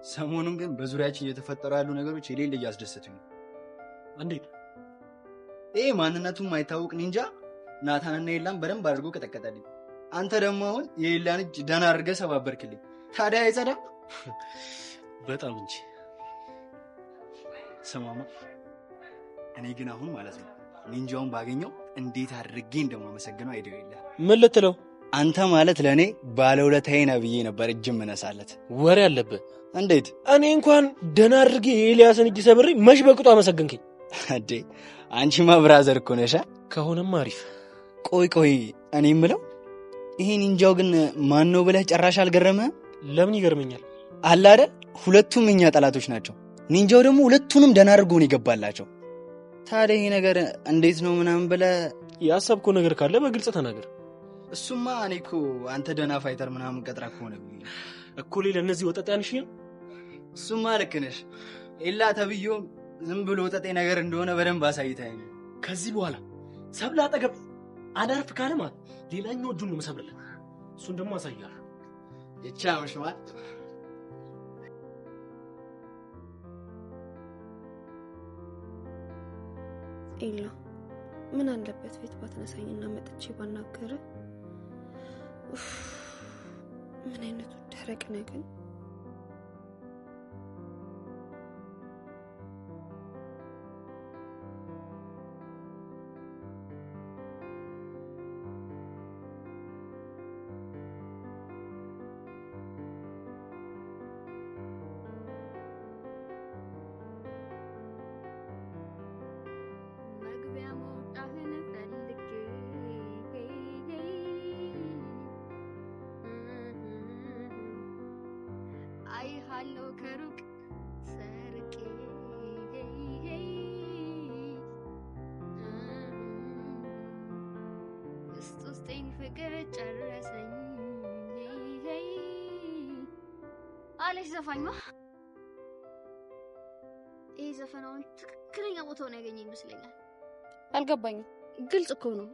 ሰሞኑን ግን በዙሪያችን እየተፈጠሩ ያሉ ነገሮች የሌለ እያስደሰቱኝ ነው። እንዴት? ይሄ ማንነቱን የማይታወቅ ኒንጃ ናታንና ኤላን በደንብ አድርጎ ቀጠቀጠልኝ። አንተ ደግሞ አሁን የኤላን እጅ ደህና አድርገህ ሰባበርክልኝ። ታዲያ አይጸዳም? በጣም እንጂ። ስማማ፣ እኔ ግን አሁን ማለት ነው ኒንጃውን ባገኘው እንዴት አድርጌ እንደማመሰግነው አይደው የለ። ምን ልትለው? አንተ ማለት ለእኔ ባለውለታዬ ነህ ብዬ ነበር እጅ መነሳለት። ወሬ አለብህ። እንዴት? እኔ እንኳን ደህና አድርጌ የኤልያስን እጅ ሰብሬ መች በቅጡ አመሰገንከኝ? እንዴ አንቺማ ብራዘር እኮ ነሽ። ከሆነም አሪፍ። ቆይ እኔ የምለው ይሄ ኒንጃው ግን ማን ነው ብለህ ጨራሽ አልገረመህም? ለምን ይገርመኛል? አለ አይደል ሁለቱም እኛ ጠላቶች ናቸው። ኒንጃው ደግሞ ሁለቱንም ደህና አድርጎ ነው ይገባላቸው። ታዲያ ይሄ ነገር እንዴት ነው ምናምን ብለህ ያሰብከው ነገር ካለ በግልጽ ተናገር። እሱማ እኔ እኮ አንተ ደህና ፋይተር ምናምን ቀጥራ ከሆነ እኮ ሌላ እነዚህ ወጠጤ አንሽኝ። እሱማ ልክ ነሽ። ኤላ ተብዬው ዝም ብሎ ወጠጤ ነገር እንደሆነ በደንብ አሳይተኸኝ። ከዚህ በኋላ ሰብለ አጠገብ አዳርፍ ካለ ማለት ሌላኛው እጁን ነው መሰብረለ። እሱን ደግሞ አሳያለሁ። ይቻምሽ ማለት ኤላ ምን አለበት ቤት ባትነሳኝና መጥቼ ባናገረ። ምን አይነቱ ደረቅ ነገር። አይሃለው ከሩቅ ሰርቄ ውስጤን ፍቅር ጨረሰኝ አለች ዘፋኟ። ይህ ዘፈናውን ትክክለኛ ቦታውን ያገኘ ይመስለኛል። አልገባኝም። ግልጽ እኮ ነው።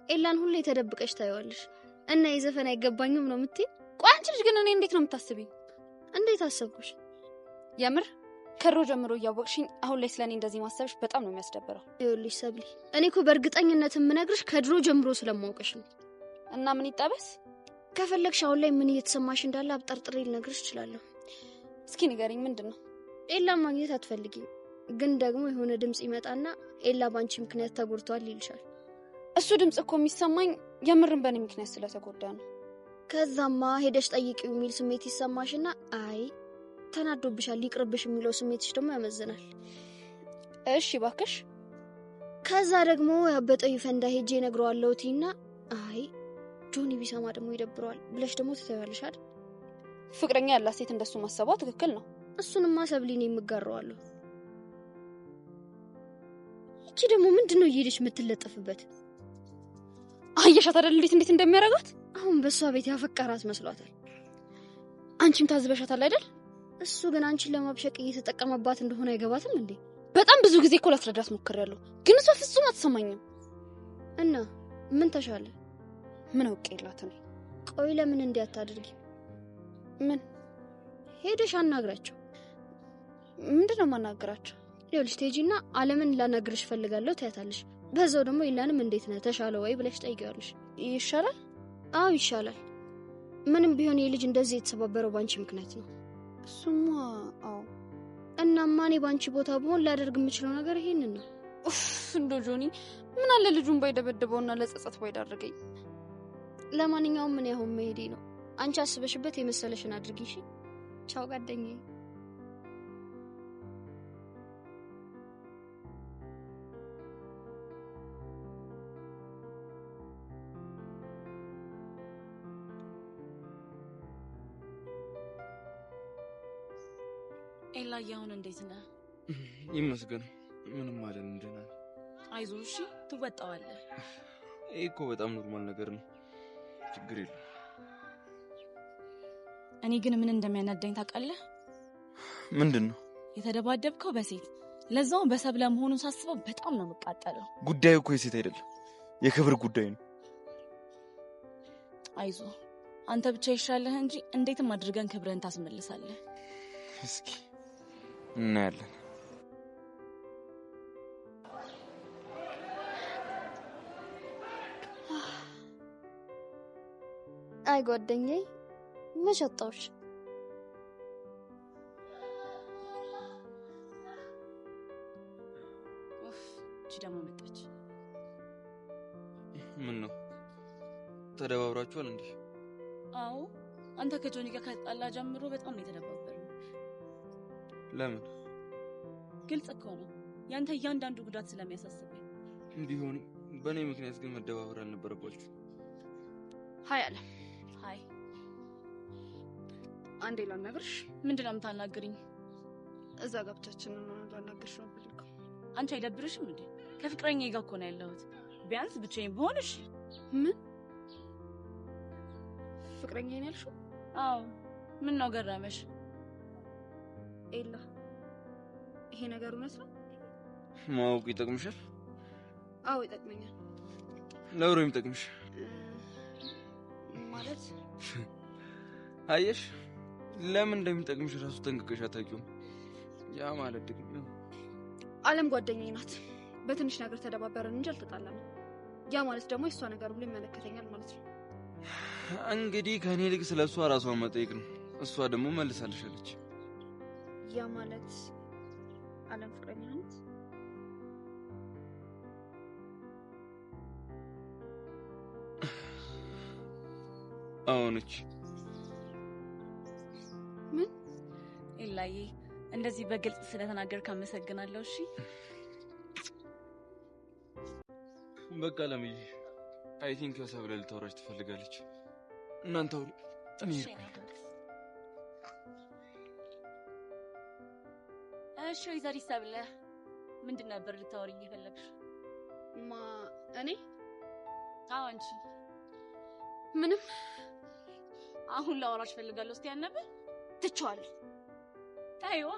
ኤላን ሁሌ ተደብቀሽ ታየዋለሽ እና ይህ ዘፈን አይገባኝም ነው የምትይ? ቆይ አንቺ ልጅ ግን እኔ እንዴት ነው የምታስቢኝ? እንዴት አሰብኩሽ? የምር ከሮ ጀምሮ እያወቅሽኝ አሁን ላይ ስለኔ እንደዚህ ማሰብሽ በጣም ነው የሚያስደብረው። ይኸውልሽ ሰብሊ፣ እኔ እኮ በእርግጠኝነት የምነግርሽ ከድሮ ጀምሮ ስለማውቅሽ ነው። እና ምን ይጣበስ? ከፈለግሽ አሁን ላይ ምን እየተሰማሽ እንዳለ አብጠርጥሬ ልነግርሽ እችላለሁ። እስኪ ንገሪኝ፣ ምንድን ነው? ኤላን ማግኘት አትፈልጊም፣ ግን ደግሞ የሆነ ድምጽ ይመጣና ኤላ ባንቺ ምክንያት ተጎድቷል ይልሻል። እሱ ድምጽ እኮ የሚሰማኝ የምርን በእኔ ምክንያት ስለተጎዳ ነው። ከዛማ ሄደሽ ጠይቂው የሚል ስሜት ይሰማሽና አይ ተናዶብሻል ይቅርብሽ የሚለው ስሜትሽ ደግሞ ያመዝናል። እሺ ባክሽ። ከዛ ደግሞ ያበጠው ይፈንዳ ሄጄ ነግረዋለሁ ቲና አይ ጆኒ ቢሰማ ደግሞ ይደብረዋል ብለሽ ደግሞ ትተያለሽ አይደል? ፍቅረኛ ያላት ሴት እንደሱ ማሰቧ ትክክል ነው። እሱንማ ሰብሊኔ የምጋራዋለሁ። እቺ ደግሞ ምንድነው እየሄደሽ የምትለጠፍበት? አየሻት አይደል እንዴት እንደሚያረጋት? አሁን በሷ ቤት ያፈቀራት መስሏታል። አንቺም ታዝበሻታል አይደል? እሱ ግን አንቺን ለማብሸቅ እየተጠቀመባት እንደሆነ አይገባትም እንዴ? በጣም ብዙ ጊዜ እኮ ላስረዳት ሞክሬያለሁ፣ ግን እሷ ፍጹም አትሰማኝም። እና ምን ተሻለ? ምን አውቄላት ነው? ቆይ ለምን እንዲህ አታድርጊ? ምን ሄደሽ አናግራቸው። ምንድነው ማናገራቸው? ይኸውልሽ ቴጂና አለምን ላናግርሽ ፈልጋለሁ ታያታለሽ። በዛው ደግሞ ኢላንም እንዴት ነህ ተሻለ ወይ ብለሽ ጠይቂዋለሽ። ይሻላል? አዎ ይሻላል። ምንም ቢሆን የልጅ እንደዚህ የተሰባበረው ባንቺ ምክንያት ነው። እሱማ አዎ። እናማ እኔ ባንቺ ቦታ ብሆን ላደርግ የምችለው ነገር ይሄንን ነው። እንዶ ጆኒ ምን አለ ልጁን ባይደበደበውና ለጸጸት ባይዳርገኝ። ለማንኛውም ምን ያሁን መሄዴ ነው። አንቺ አስበሽበት የመሰለሽን አድርጊ እሺ። ቻው ጓደኛዬ። ኤላ ያውን እንዴት ነህ? ይመስገን ምንም አይደል እንደና። አይዞህ እሺ ትወጣዋለህ። ይሄ እኮ በጣም ኖርማል ነገር ነው። ችግር የለም። እኔ ግን ምን እንደሚያናደኝ ታውቃለህ? ምንድነው? የተደባደብከው በሴት ለዛው በሰብለ መሆኑን ሳስበው በጣም ነው መቃጠለው። ጉዳዩ እኮ የሴት አይደለም፣ የክብር ጉዳይ ነው። አይዞህ አንተ ብቻ ይሻለህ እንጂ እንዴትም አድርገን ክብርን ታስመልሳለህ። እስኪ እናያለን። አይ ጓደኛዬ መሸጣዎች እቺ ደግሞ መጣች። ምን ነው ተደባብራችኋል እንዴ? አዎ አንተ ከጆኒ ጋር ከተጣላ ጀምሮ በጣም ነው የተደባበረው። ለምን? ግልጽ እኮ ነው ያንተ እያንዳንዱ ጉዳት ስለሚያሳስበኝ። ቢሆንም በእኔ ምክንያት ግን መደባበር አልነበረባችሁ። ሀይ አለ። ሀይ አንዴ ላናግርሽ። ምንድን ነው የምታናግሪኝ? እዛ ገብቻችንን ላናግርሽ ነው ብልከው። አንቺ አይደብርሽም እንዴ? ከፍቅረኛዬ ጋር እኮ ነው ያለሁት። ቢያንስ ብቻዬን ብሆንሽ። ምን ፍቅረኛዬን ያልሽው? አዎ ምን ነው ገረመሽ? ኤላ ይሄ ነገር እውነት ነው? ማወቅ ይጠቅምሻል? አዎ ይጠቅመኛል። ለብሮ ይጠቅምሽ ማለት አየሽ፣ ለምን እንደሚጠቅምሽ ራሱ ጠንቅቀሽ አታውቂውም። ያ ማለት ደግሞ አለም ጓደኛዬ ናት። በትንሽ ነገር ተደባበረን እንጂ አልተጣላንም። ያ ማለት ደግሞ እሷ ነገር ሁሉ ይመለከተኛል ማለት ነው። እንግዲህ ከኔ ልክ ስለሷ ራሷን መጠየቅ ነው። እሷ ደግሞ መልሳልሻለች። ያ ማለት አለም ፍቅረኛ ናት? አዎነች። ምን? ኤላዬ እንደዚህ በግልጽ ስለተናገርክ አመሰግናለሁ። እሺ በቃ ለምዬ አይ ቲንክ ሰብለ ልታወራች ትፈልጋለች። እናንተ ሁሉ እሺ ወይዘሪት ሰብለ ምንድን ነበር ልታወሪኝ የፈለግሽ? እኔ? አዎ አንቺ። ምንም። አሁን ላወራሽ ፈልጋለሁ። እስቲ ያነብህ ትቻለሁ። ታይዋ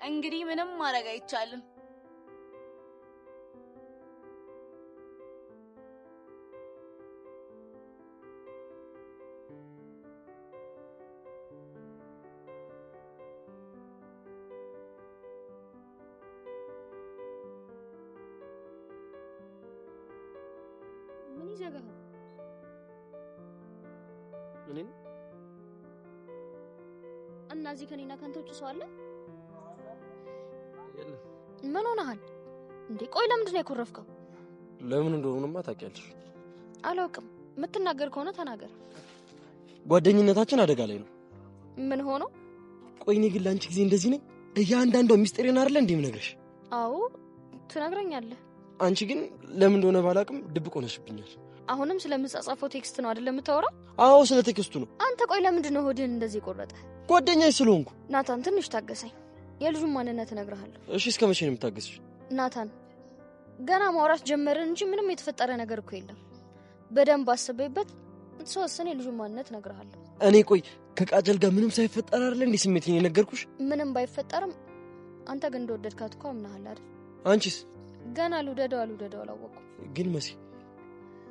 እንግዲህ ምንም ማድረግ አይቻልም። ምን ይዘጋል? እኔን እና እዚህ ከኔና ካንተ ውጭ ሰው አለ? የለም። ምን ሆነሃል እንዴ? ቆይ ለምንድን ነው የኮረፍከው? ለምን እንደሆነማ ታውቂያለሽ። አላውቅም። የምትናገር ከሆነ ተናገር። ጓደኝነታችን አደጋ ላይ ነው። ምን ሆኖ? ቆይ እኔ ግን ለአንቺ ጊዜ እንደዚህ ነኝ? እያንዳንዷ ሚስጥሬን አይደለ እንዴ የምነግርሽ? አዎ ትነግረኛለህ። አንቺ ግን ለምን እንደሆነ ባላውቅም ድብቅ ሆነሽብኛል። አሁንም ስለምጻጻፈው ቴክስት ነው አይደል የምታወራው? አዎ ስለ ቴክስቱ ነው። አንተ ቆይ ለምንድን ነው ሆድህን እንደዚህ ቆረጠ? ጓደኛዬ ስለሆንኩ። ናታን ትንሽ ታገሰኝ። የልጁን ማንነት እነግርሃለሁ። እሺ እስከ መቼ ነው የምታገስሽ? ናታን ገና ማውራት ጀመርን እንጂ ምንም የተፈጠረ ነገር እኮ የለም። በደንብ አስበይበት ተወሰነ። የልጁን ማንነት እነግርሃለሁ። እኔ ቆይ ከቃጀል ጋር ምንም ሳይፈጠር አይደል እንዴ ስሜቴን የነገርኩሽ? ምንም ባይፈጠርም አንተ ግን እንደወደድካት እኮ አምናሃል አይደል? አንቺስ? ገና ልውደደው አላወቅኩም። ግን መሲ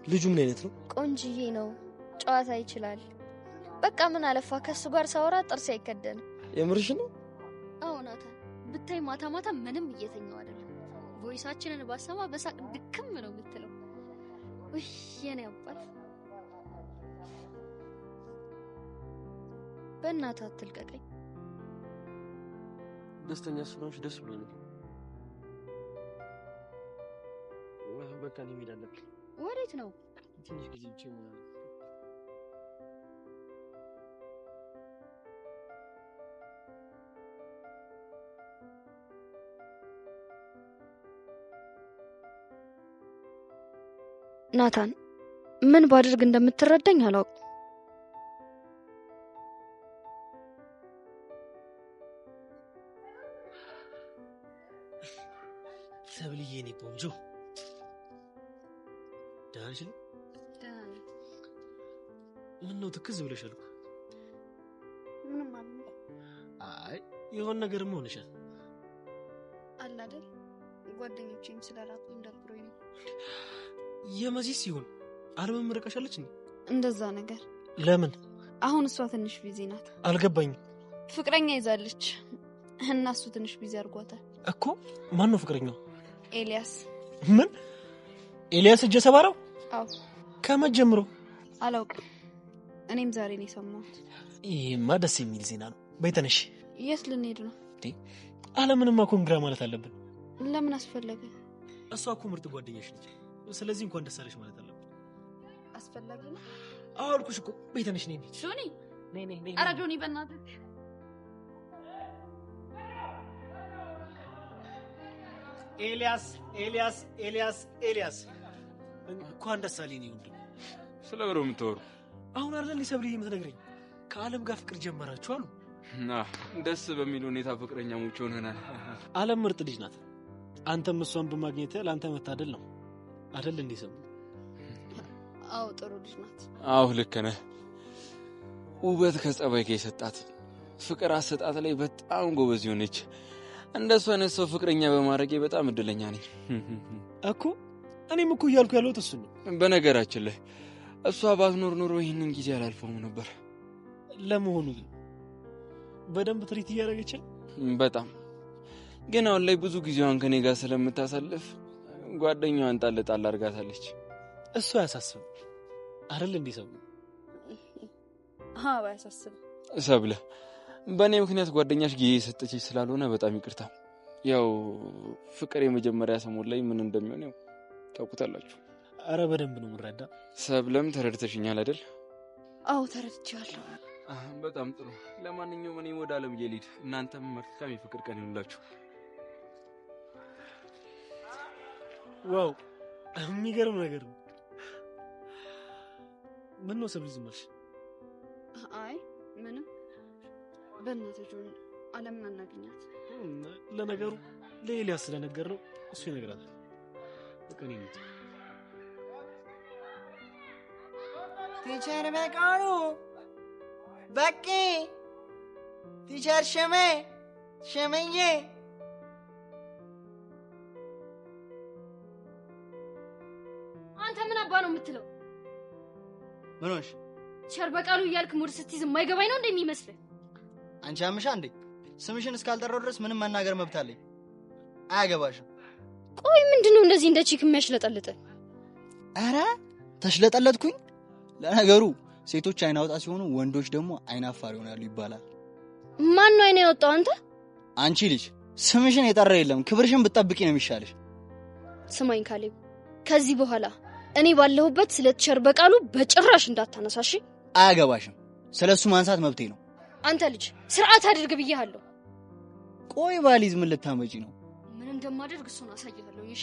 ልጁ ምን አይነት ነው? ቆንጅዬ ነው፣ ጨዋታ ይችላል። በቃ ምን አለፋ ከሱ ጋር ሳወራ ጥርስ አይከደንም። የምርሽ ነው? አዎ ናታን፣ ብታይ ማታ ማታ ምንም እየተኛው አይደለም። ቮይሳችንን ባሰማ በሳቅ ድክም ነው የምትለው። ውይ የኔ አባት በእናትህ አትልቀቀኝ። ደስተኛ ስለሆንሽ ደስ ብሎኛል። በቃ እኔ መሄድ አለብኝ። ወዴት ነው? ትንሽ ጊዜ ብቻ ማለት ናታን ምን ባድርግ እንደምትረዳኝ አላውቅም። ሰብልዬ እኔ ቆንጆ ደህና ነሽ? ምን ነው ትክዝ ብለሻል እኮ። ምንም አለ። አይ የሆነ ነገርም ሆነሻል አለ አይደል? ጓደኞቼም ስለራቁኝ ደብሮኝ ነው። የመዚህ ሲሆን አለመመረቀሻለች እንዴ? እንደዛ ነገር። ለምን? አሁን እሷ ትንሽ ቢዚ ናት። አልገባኝም። ፍቅረኛ ይዛለች እና እሱ ትንሽ ቢዚ አድርጓታል እኮ። ማን ነው ፍቅረኛው? ኤልያስ። ምን? ኤልያስ እጀ ሰባራው? አዎ። ከመጀመሩ አላውቅም። እኔም ዛሬ ነው የሰማሁት። ይሄማ ደስ የሚል ዜና ነው። በይተነሽ። የት ልንሄድ ነው? አለምንማ ኮንግራ ማለት አለብን። ለምን አስፈለገ? እሷ እኮ ምርጥ ጓደኛሽ ነች። ስለዚህ እንኳን ደስ አለሽ ማለት አለብን። አስፈላጊ ነው? አዎ አልኩሽ እኮ። በይተነሽ ነኝ። ጆኒ ነኝ። ኧረ ጆኒ በእናትህ። ኤልያስ እንኳን ደስ አለኝ ነው እንዴ? ስለበረው የምታወሩ አሁን አይደል ሊሰብልኝ የምትነግረኝ? ከዓለም ጋር ፍቅር ጀመራችሁ አሉ። ደስ በሚል ሁኔታ ፍቅረኛሞች ሆነናል። ዓለም ምርጥ ልጅ ናት። አንተም እሷን በማግኘት ለአንተ መታደል ነው አይደል እንዴ? ሰው አዎ ጥሩ ልጅ ናት። አዎ ልክ ነህ። ውበት ከጸባይ ጋር የሰጣት ፍቅር አሰጣጥ ላይ በጣም ጎበዝ ሆነች። እንደሷ አይነት ሰው ፍቅረኛ በማድረጌ በጣም እድለኛ ነኝ እኮ። እኔም እኮ እያልኩ ያለሁት እሱ ነው። በነገራችን ላይ እሷ ባትኖር ኖሮ ይህንን ጊዜ አላልፈውም ነበር። ለመሆኑ ግን በደንብ ትሪት እያደረገች በጣም ግን አሁን ላይ ብዙ ጊዜዋን ከኔ ጋር ስለምታሳልፍ ጓደኛዋን ጣል አድርጋታለች። እሱ አያሳስብም አይደል እንዴ? አዎ አያሳስብም። ሰብለ በእኔ ምክንያት ጓደኛሽ ጊዜ የሰጠችሽ ስላልሆነ በጣም ይቅርታ። ያው ፍቅር የመጀመሪያ ሰሞን ላይ ምን እንደሚሆን ያው ታውቁታላችሁ። አረ በደንብ ነው የምረዳ። ሰብለም ተረድተሽኛል አይደል? አዎ ተረድቻለሁ። በጣም ጥሩ። ለማንኛውም እኔ ወደ ዓለም ልሂድ። እናንተም መልካም የፍቅር ቀን ይሁንላችሁ። ዋው የሚገርም ነገር ነው። ምን ነው ሰብሊ ዝም አልሽ? አይ ምንም። በእናትህ ጆኒ ዓለምን አናገኛት። ለነገሩ ለኤልያስ ስለነገር ነው እሱ ይነግራታል። በቀኔ ነው ቲቸር በቃሉ በቂ ቲቸር ሸመዬ አንተ ምን አባ ነው የምትለው? ምን ሆንሽ? ቲቸር በቃሉ እያልክ ሙድ ስትይዝ የማይገባኝ ነው እንደሚመስልህ? አንቺ አምሻ እንዴ? ስምሽን እስካልጠራው ድረስ ምንም መናገር መብት አለኝ። አያገባሽም። ቆይ ምንድነው እንደዚህ እንደ ቺክ የሚያሽለጠልጥ? አረ ተሽለጠለጥኩኝ። ለነገሩ ሴቶች አይን አውጣ ሲሆኑ ወንዶች ደግሞ አይን አፋር ይሆናሉ ይባላል። ማን ነው አይን ያወጣው? አንተ? አንቺ ልጅ ስምሽን የጠራ የለም። ክብርሽን ብትጠብቂ ነው የሚሻልሽ። ስማኝ ካሌብ፣ ከዚህ በኋላ እኔ ባለሁበት ስለ ቲቸር በቃሉ በጭራሽ እንዳታነሳሽ። አያገባሽም። ስለሱ ማንሳት መብቴ ነው። አንተ ልጅ ስርዓት አድርግ ብዬሃለሁ። ቆይ ባሊዝ ምን ልታመጪ ነው? ምን እንደማደርግ እሱን አሳይሃለሁ። እሺ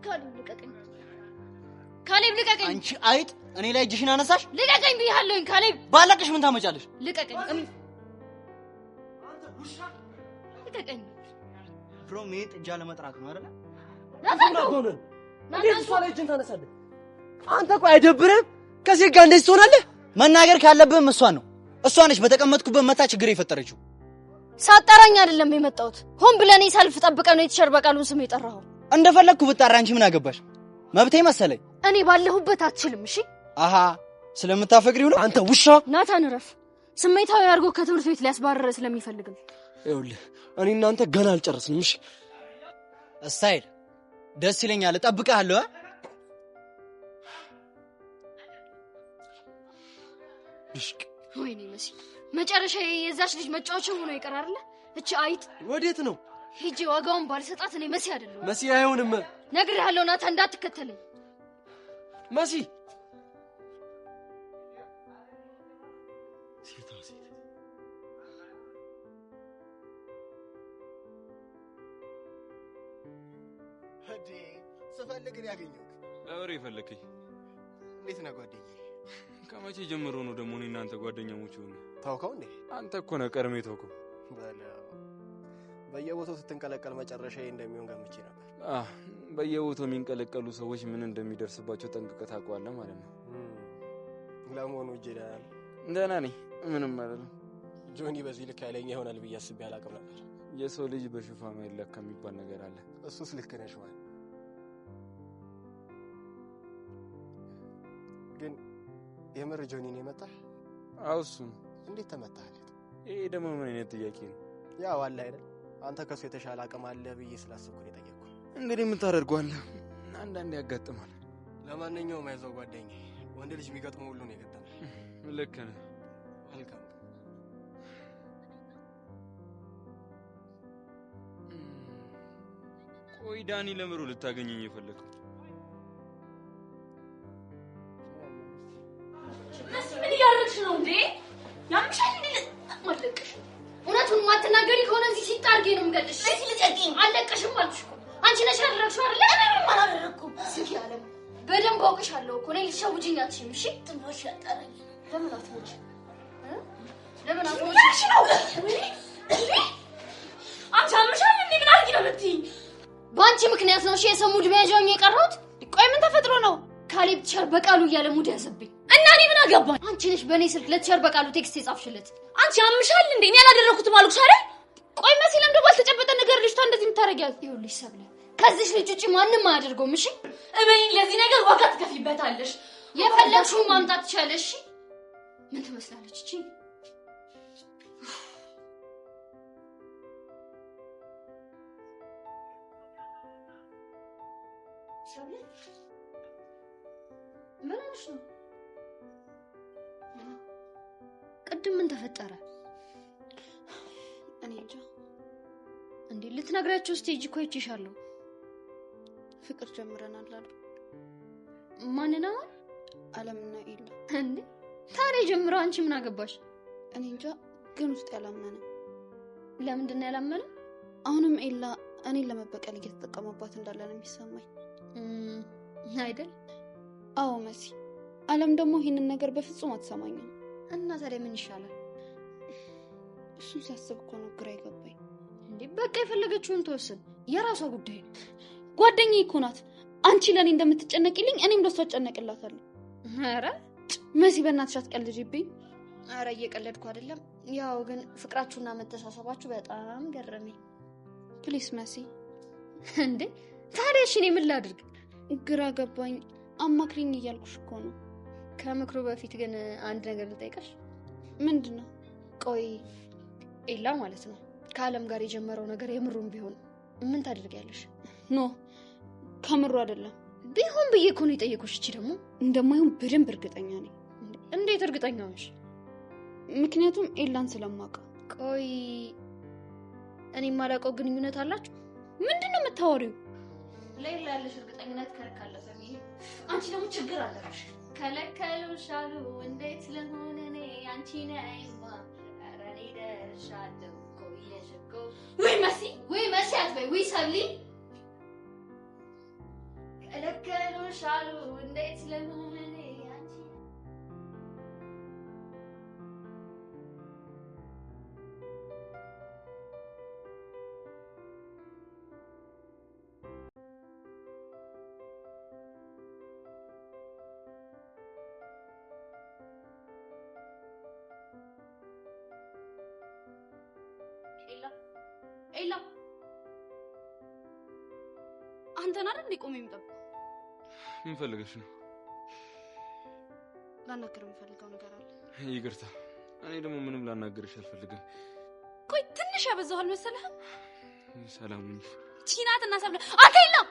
ካሌብ ልቀቀኝ። ካሌብ ልቀቀኝ። አንቺ አይጥ እኔ ላይ እጅሽን አነሳሽ? ልቀቀኝ ብዬሃለሁ። ካሌብ ባለቅሽ ምን ታመጫለሽ? ልቀቀኝ። ልቀቀኝ። ፍሮም ይሄ ጥጃ ለመጥራት ነው አይደል? እንዴት እሷ ላይ እጅን ታነሳለህ? አንተ ቆይ አይደብርህም? ከሴት ጋር እንደዚህ ትሆናለህ? መናገር ካለብህም እሷን ነው። እሷ ነች በተቀመጥኩበት መታ ችግር የፈጠረችው። ሳጠራኝ አይደለም የመጣሁት። ሆን ብለህ እኔ ሰልፍ ጠብቀህ ነው የቲቸር በቃሉን ስም የጠራኸው። እንደፈለግኩ ብጣራ አንቺ ምን አገባሽ? መብቴ መሰለኝ። እኔ ባለሁበት አትችልም። እሺ አሃ ስለምታፈቅሪው ነው አንተ ውሻ። ናታን ረፍ። ስሜታዊ አድርጎ ከትምህርት ቤት ሊያስባረረ ስለሚፈልግ ነው። ይኸውልህ እኔ እናንተ ገና አልጨረስንም። እሺ ስታይል ደስ ይለኛል። እጠብቅሃለሁ። ወይኔ መሲ መጨረሻ የዛች ልጅ መጫወቻ ሆኖ ይቀር አይደለ? እቺ አይጥ ወዴት ነው? ሂጂ ዋጋውን ባልሰጣት እኔ መሲ አይደለም። መሲ አይሆንም። ነግሬሃለሁ ናታን እንዳትከተለኝ። መሲ ስፈልግ ነው ያገኘሁት። ለወሬ ፈለከኝ? እንዴት ነህ ጓደኛዬ? ከመቼ ጀምሮ ነው ደግሞ እኔ እናንተ ጓደኛሞች ሆነ? ታውቀው እንዴ? አንተ እኮ ነው ቀድሜ ተውከው። በየቦታው ስትንቀለቀል መጨረሻዬ እንደሚሆን ገምቼ ነበር። በየቦታው የሚንቀለቀሉ ሰዎች ምን እንደሚደርስባቸው ጠንቅቀህ ታውቀዋለህ ማለት ነው። ለመሆኑ እጄ ደህና ነኝ፣ ምንም አይደለም። ጆኒ በዚህ ልክ ያለኛ ይሆናል ብዬ አስቤ አላውቅም ነበር። የሰው ልጅ በሽፋኑ አይለካ የሚባል ነገር አለ። እሱስ ልክ ነሽ ማለት ግን የምር ጆኒ ነው የመጣህ? አዎ እሱ ነው። እንዴት ተመታህ? ይሄ ደግሞ ምን አይነት ጥያቄ ነው? ያው አለ አይደል አንተ ከሱ የተሻለ አቅም አለ ብዬ ስላሰብኩ ነው የጠየቅኩህ። እንግዲህ ምን ታደርገዋለህ? አንዳንዴ ያጋጥማል። ለማንኛውም አይዞህ ጓደኛዬ፣ ወንድ ልጅ የሚገጥመው ሁሉ ነው የገጠመው። ልክ ነህ። መልካም። ቆይ ዳኒ ለምሮ ልታገኘኝ የፈለከው? ምን እያደረግሽ ነው እንዴ? ያምሻል እንዴ? አለቅሽ። እውነቱን ማትናገሪ ከሆነ እዚህ ሲጣርጌ ነው የምገልሽ። እሺ ልጨቂኝ። አለቅሽም አልኩሽ እኮ። አንቺ ነሽ ያደረግሽው አይደል? እኔ አላደረኩም። እስኪ ያለም በደንብ አውቅሻለሁ እኮ። እኔ ልትሸውጂኝ አትችይም። እሺ ትንሽ ያጠረኝ። ለምን አትሞች? ለምን አትሞች ነው? አንቺ አምሻል እንዴ? ምን አድርጊ ነው የምትይኝ? በአንቺ ምክንያት ነው እሺ የሰው ሙድ መያዣኝ የቀረሁት። ቆይ ምን ተፈጥሮ ነው? ካሌብ ቸር በቃሉ እያለ ሙድ ያዘብኝ እና እኔ ምን አገባኝ? አንቺ ነሽ በእኔ ስልክ ለቸር በቃሉ ቴክስት የጻፍሽለት። አንቺ አምሻል እንዴ? እኔ አላደረኩትም አልኩሽ አይደል? ቆይ መሲ ለምን ደግሞ ባልተጨበጠ ነገር ልጅቷ እንደዚህ የምታረጊያት? ይኸውልሽ ሰብለ ከዚህ ልጅ ውጪ ማንንም አያደርገውም። እሺ እመኚኝ፣ ለዚህ ነገር ዋጋ ትከፊበታለሽ። የፈለግሽውን ማምጣት ትችያለሽ። ምን ትመስላለች እቺ? ሰብለ ምን ሆነሽ ነው? ቅድም ምን ተፈጠረ? እኔ እንጃ። እንዴ ልትነግራችሁ ስቴጅ እኮ ይችሻለሁ። ፍቅር ጀምረናል አሉ። ማንና? አለምና ኤላ። እንዴ ታዲያ ጀምረው አንቺ ምን አገባሽ? እኔ እንጃ ግን ውስጥ ያላመነ። ለምንድን ነው ያላመነ? አሁንም ኤላ እኔን ለመበቀል እየተጠቀመባት እንዳለ ነው የሚሰማኝ። አይደል? አዎ መሲ። አለም ደግሞ ይሄንን ነገር በፍጹም አትሰማኝም። እና ታዲያ ምን ይሻላል? እሱን ሲያስብ እኮ ነው ግራ ይገባኝ። እንዴ በቃ የፈለገችውን ተወስን፣ የራሷ ጉዳይ ነው። ጓደኛዬ እኮ ናት። አንቺ ለኔ እንደምትጨነቂልኝ እኔም ለሷ እጨነቅላታለሁ። ኧረ መሲ በእናትሽ አትቀልጂብኝ። ኧረ እየቀለድኩ አይደለም። ያው ግን ፍቅራችሁና መተሳሰባችሁ በጣም ገረመኝ። ፕሊስ መሲ። እንዴ ታዲያ እሺ እኔ ምን ላድርግ? ግራ ገባኝ። አማክሪኝ እያልኩሽ እኮ ነው። ከምክሩ በፊት ግን አንድ ነገር ልጠይቅሽ። ምንድነው? ቆይ ኤላ ማለት ነው ከአለም ጋር የጀመረው ነገር የምሩን ቢሆን ምን ታደርጊያለሽ? ኖ ከምሩ አይደለም ቢሆን ብዬ እኮ ነው የጠየኩሽ። እቺ ደግሞ እንደማይሆን በደንብ እርግጠኛ ነኝ። እንዴት እርግጠኛ ነሽ? ምክንያቱም ኤላን ስለማውቀው። ቆይ እኔ የማላውቀው ግንኙነት አላችሁ? ምንድነው የምታወሪው? ሌላ ያለሽ እርግጠኝነት ከልካለ ሰሚዬ። አንቺ ደግሞ ችግር አለሽ። ከለከሉሽ አሉ እንዴት ለሆነ እኔ አንቺ ነይማ አረኔ ደርሻለሁ ቆየሽ እኮ። ወይ መሲ አትበይ። ወይ ሰብሊ ከለከሉሽ አሉ እንዴት ለሆነ እኔ አንቺ ኤላ አንተና አይደል እንዴ? ቆሜ የምጠብቀው ምን ፈልገሽ ነው? ላናገር የምፈልገው ነገር አለ። ይቅርታ፣ እኔ ደግሞ ምንም ላናገርሽ አልፈልግም። ቆይ ትንሽ ያበዛው አልመሰለህም? ሰላም ነኝ። ቺናትና ሰብለ አንተ የለም